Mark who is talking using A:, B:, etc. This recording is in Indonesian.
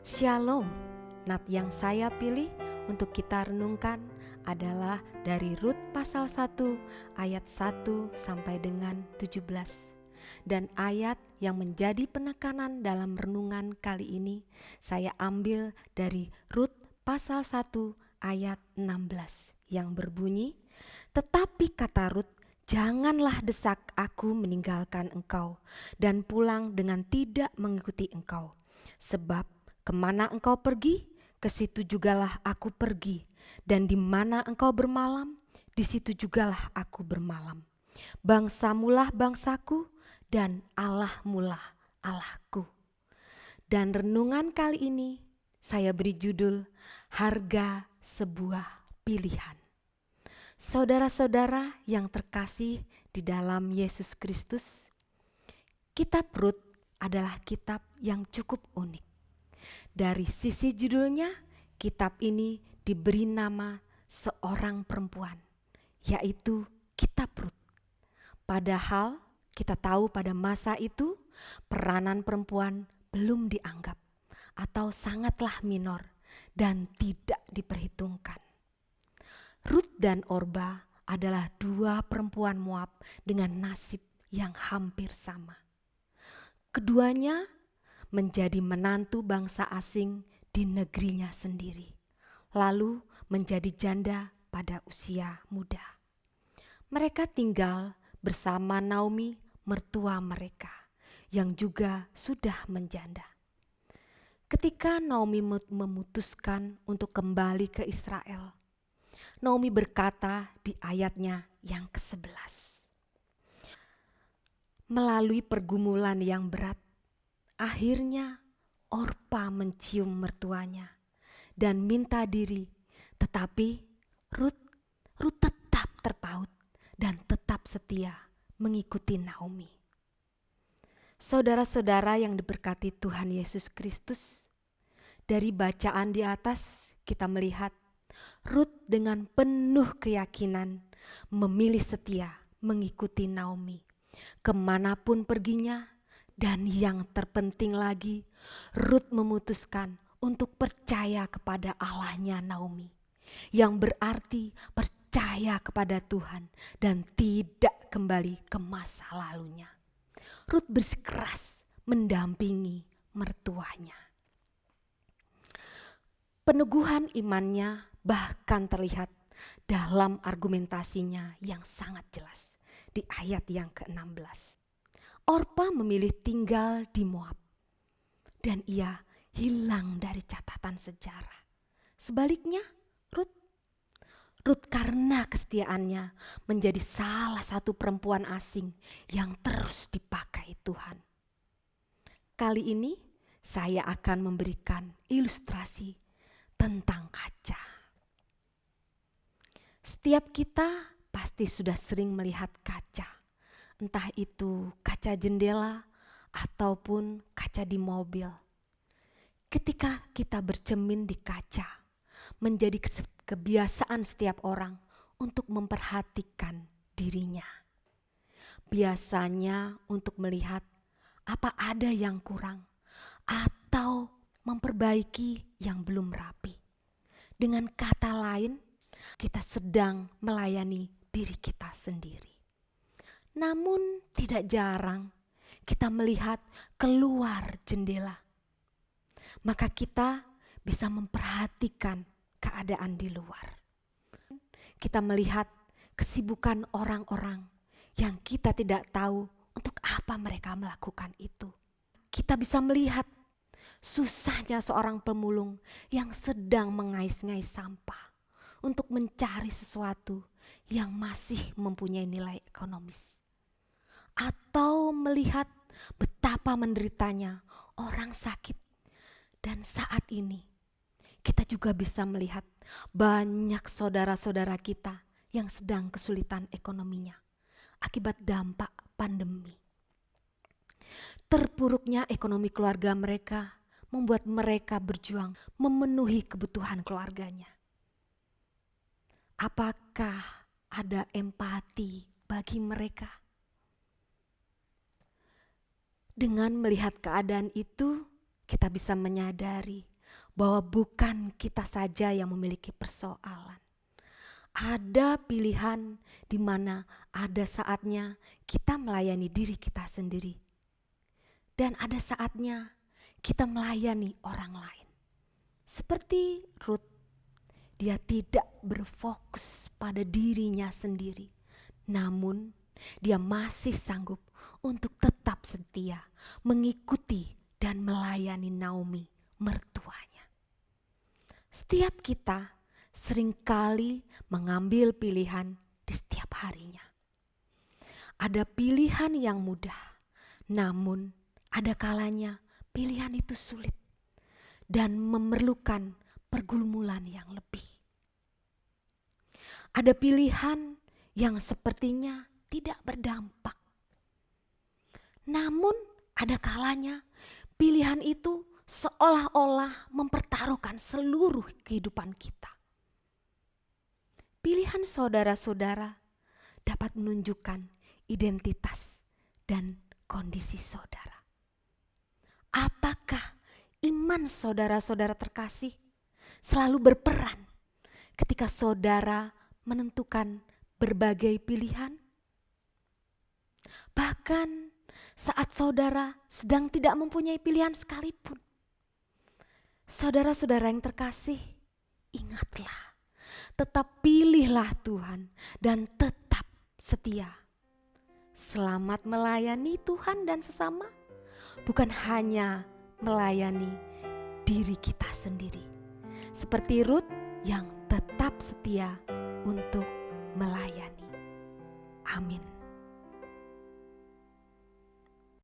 A: Shalom. Nat yang saya pilih untuk kita renungkan adalah dari Rut pasal 1 ayat 1 sampai dengan 17. Dan ayat yang menjadi penekanan dalam renungan kali ini saya ambil dari Rut pasal 1 ayat 16 yang berbunyi, "Tetapi kata Rut, janganlah desak aku meninggalkan engkau dan pulang dengan tidak mengikuti engkau. Sebab kemana engkau pergi, ke situ jugalah aku pergi, dan di mana engkau bermalam, di situ jugalah aku bermalam. Bangsamulah bangsaku, dan Allahmulah Allahku." Dan renungan kali ini saya beri judul Harga Sebuah Pilihan. Saudara-saudara yang terkasih di dalam Yesus Kristus, kitab Rut adalah kitab yang cukup unik. Dari sisi judulnya, kitab ini diberi nama seorang perempuan, yaitu kitab Rut. Padahal kita tahu pada masa itu peranan perempuan belum dianggap atau sangatlah minor dan tidak diperhitungkan. Rut dan Orba adalah dua perempuan Moab dengan nasib yang hampir sama. Keduanya menjadi menantu bangsa asing di negerinya sendiri, lalu menjadi janda pada usia muda. Mereka tinggal bersama Naomi, mertua mereka, yang juga sudah menjanda. Ketika Naomi memutuskan untuk kembali ke Israel, Naomi berkata di ayatnya yang ke-11, "Melalui pergumulan yang berat, akhirnya Orpa mencium mertuanya dan minta diri, tetapi Rut tetap terpaut dan tetap setia mengikuti Naomi." Saudara-saudara yang diberkati Tuhan Yesus Kristus, dari bacaan di atas kita melihat Rut dengan penuh keyakinan memilih setia mengikuti Naomi kemanapun perginya. Dan yang terpenting lagi, Rut memutuskan untuk percaya kepada Allahnya Naomi, yang berarti percaya kepada Tuhan dan tidak kembali ke masa lalunya. Rut bersikeras mendampingi mertuanya. Peneguhan imannya bahkan terlihat dalam argumentasinya yang sangat jelas di ayat yang ke-16. Orpa memilih tinggal di Moab dan ia hilang dari catatan sejarah. Sebaliknya Rut karena kesetiaannya menjadi salah satu perempuan asing yang terus dipakai Tuhan. Kali ini saya akan memberikan ilustrasi tentang kaca. Setiap kita pasti sudah sering melihat kaca, entah itu kaca jendela ataupun kaca di mobil. Ketika kita bercermin di kaca, menjadi kebiasaan setiap orang untuk memperhatikan dirinya. Biasanya untuk melihat apa ada yang kurang atau memperbaiki yang belum rapi. Dengan kata lain, kita sedang melayani diri kita sendiri. Namun tidak jarang kita melihat keluar jendela, maka kita bisa memperhatikan keadaan di luar. Kita melihat kesibukan orang-orang yang kita tidak tahu untuk apa mereka melakukan itu. Kita bisa melihat susahnya seorang pemulung yang sedang mengais-ngais sampah untuk mencari sesuatu yang masih mempunyai nilai ekonomis. Atau melihat betapa menderitanya orang sakit. Dan saat ini kita juga bisa melihat banyak saudara-saudara kita yang sedang kesulitan ekonominya akibat dampak pandemi. Terpuruknya ekonomi keluarga mereka membuat mereka berjuang memenuhi kebutuhan keluarganya. Apakah ada empati bagi mereka? Dengan melihat keadaan itu, kita bisa menyadari bahwa bukan kita saja yang memiliki persoalan. Ada pilihan di mana ada saatnya kita melayani diri kita sendiri. Dan ada saatnya kita melayani orang lain. Seperti Ruth, dia tidak berfokus pada dirinya sendiri. Namun dia masih sanggup untuk tetap setia mengikuti dan melayani Naomi, mertuanya. Setiap kita seringkali mengambil pilihan di setiap harinya. Ada pilihan yang mudah, namun ada kalanya pilihan itu sulit dan memerlukan pergumulan yang lebih. Ada pilihan yang sepertinya tidak berdampak. Namun ada kalanya pilihan itu seolah-olah mempertaruhkan seluruh kehidupan kita. Pilihan saudara-saudara dapat menunjukkan identitas dan kondisi saudara. Apakah iman saudara-saudara terkasih selalu berperan ketika saudara menentukan berbagai pilihan? Bahkan saat saudara sedang tidak mempunyai pilihan sekalipun. Saudara-saudara yang terkasih, ingatlah, tetap pilihlah Tuhan dan tetap setia. Selamat melayani Tuhan dan sesama, bukan hanya melayani diri kita sendiri. Seperti Ruth yang tetap setia untuk melayani. Amin.